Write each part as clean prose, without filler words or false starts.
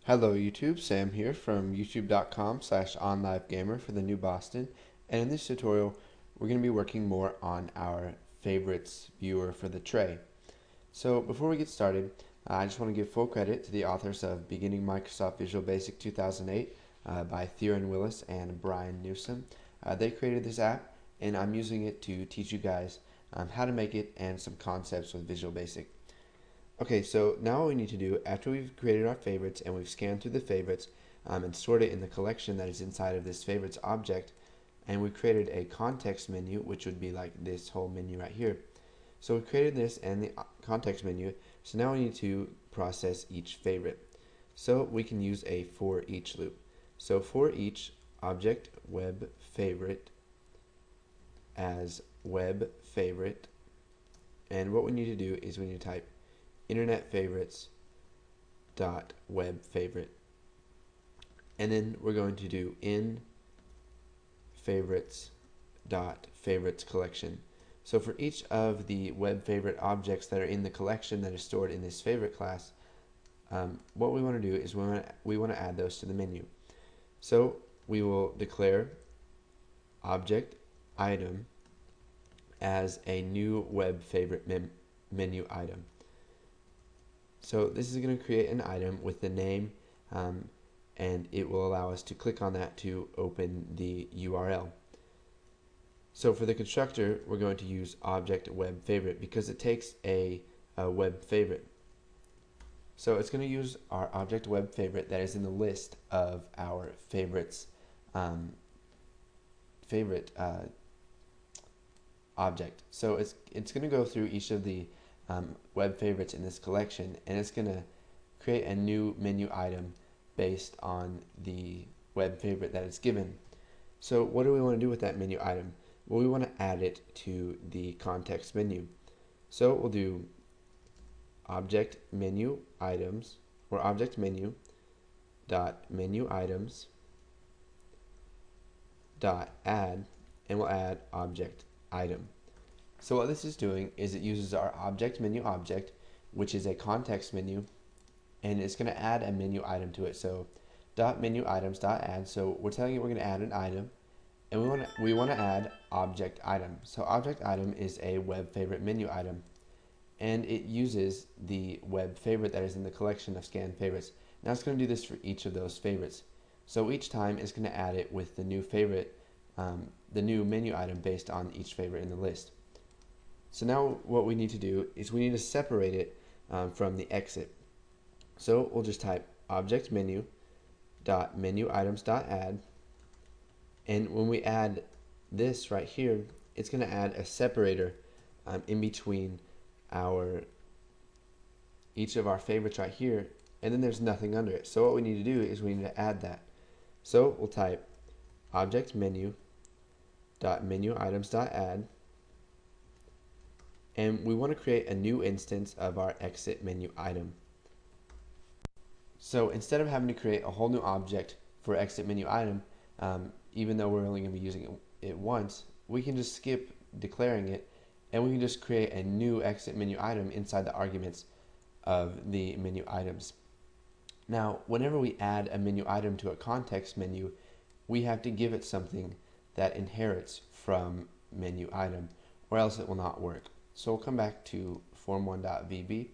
Hello YouTube, Sam here from youtube.com/onlivegamer for the New Boston, and in this tutorial we're going to be working more on our favorites viewer for the tray. So before we get started, I just want to give full credit to the authors of Beginning Microsoft Visual Basic 2008 by Theron Willis and Brian Newsom. They created this app and I'm using it to teach you guys how to make it and some concepts with Visual Basic. Okay, so now what we need to do, after we've created our favorites and we've scanned through the favorites and stored it in the collection that is inside of this favorites object, and we created a context menu, which would be like this whole menu right here. So we created this and the context menu, so now we need to process each favorite. So we can use a for each loop. So for each object web favorite as web favorite, and what we need to do is we need to type internet favorites dot web favorite, and then we're going to do in favorites dot favorites collection. So for each of the web favorite objects that are in the collection that is stored in this favorite class, what we want to do is we want to add those to the menu. So we will declare object item as a new web favorite menu item. So this is going to create an item with the name, and it will allow us to click on that to open the URL. So for the constructor, we're going to use object web favorite because it takes a web favorite. So it's going to use our object web favorite that is in the list of our favorites object. So it's going to go through each of the web favorites in this collection, and it's going to create a new menu item based on the web favorite that it's given. So what do we want to do with that menu item? Well, we want to add it to the context menu. So we'll do object menu items, or object menu dot menu items dot add, and we'll add object item. So what this is doing is it uses our object menu object, which is a context menu, and it's going to add a menu item to it. So dot menu items dot add. So we're telling it we're going to add an item, and we want to add object item. So object item is a web favorite menu item, and it uses the web favorite that is in the collection of scanned favorites. Now it's going to do this for each of those favorites. So each time it's going to add it with the new favorite, the new menu item based on each favorite in the list. So now what we need to do is we need to separate it from the exit. So we'll just type object menu dot menu items dot add, and when we add this right here, it's going to add a separator in between each of our favorites right here, and then there's nothing under it. So what we need to do is we need to add that. So we'll type object menu dot menu items dot add, and we want to create a new instance of our exit menu item. So instead of having to create a whole new object for exit menu item, even though we're only going to be using it once, we can just skip declaring it, and we can just create a new exit menu item inside the arguments of the menu items. Now, whenever we add a menu item to a context menu, we have to give it something that inherits from menu item, or else it will not work. So we'll come back to form1.vb,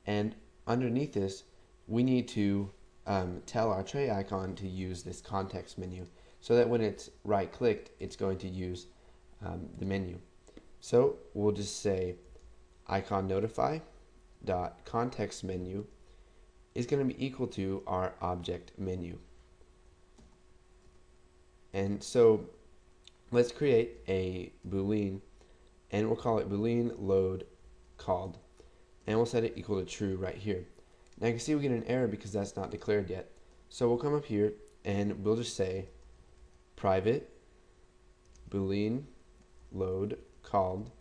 and underneath this we need to tell our tray icon to use this context menu, so that when it's right clicked it's going to use the menu. So we'll just say icon notify dot context menu is going to be equal to our object menu. And so let's create a boolean, and we'll call it boolean load called, and we'll set it equal to true right here. Now you can see we get an error because that's not declared yet. So we'll come up here and we'll just say private boolean load called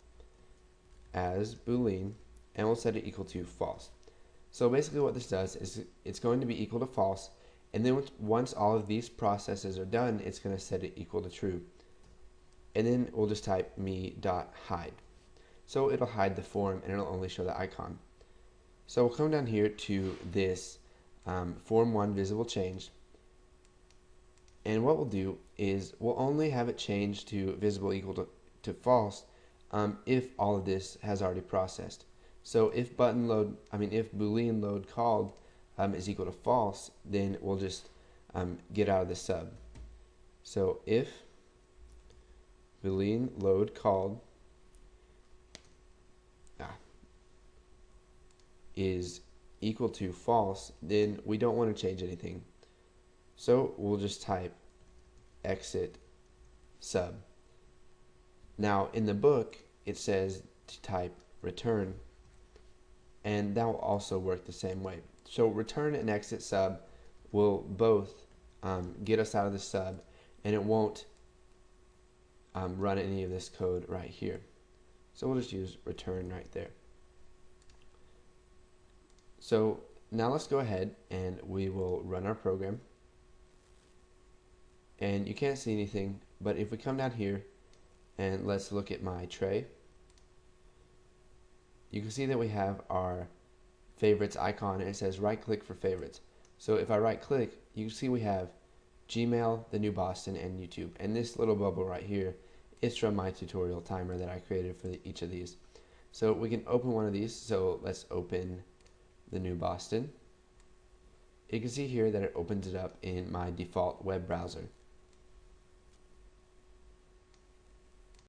as boolean, and we'll set it equal to false. So basically what this does is it's going to be equal to false, and then once all of these processes are done, it's going to set it equal to true. And then we'll just type me.hide. So it'll hide the form and it'll only show the icon. So we'll come down here to this form 1 visible change. And what we'll do is we'll only have it change to visible equal to false if all of this has already processed. So if if Boolean load called is equal to false, then we'll just get out of the sub. So if Boolean load called is equal to false, then we don't want to change anything. So we'll just type exit sub. Now in the book it says to type return, and that will also work the same way. So return and exit sub will both get us out of the sub, and it won't run any of this code right here. So we'll just use return right there. So now let's go ahead and we will run our program. And you can't see anything, but if we come down here and let's look at my tray, you can see that we have our favorites icon, and it says right click for favorites. So if I right click, you can see we have Gmail, the New Boston, and YouTube. And this little bubble right here is from my tutorial timer that I created for each of these. So we can open one of these. So let's open the New Boston. You can see here that it opens it up in my default web browser.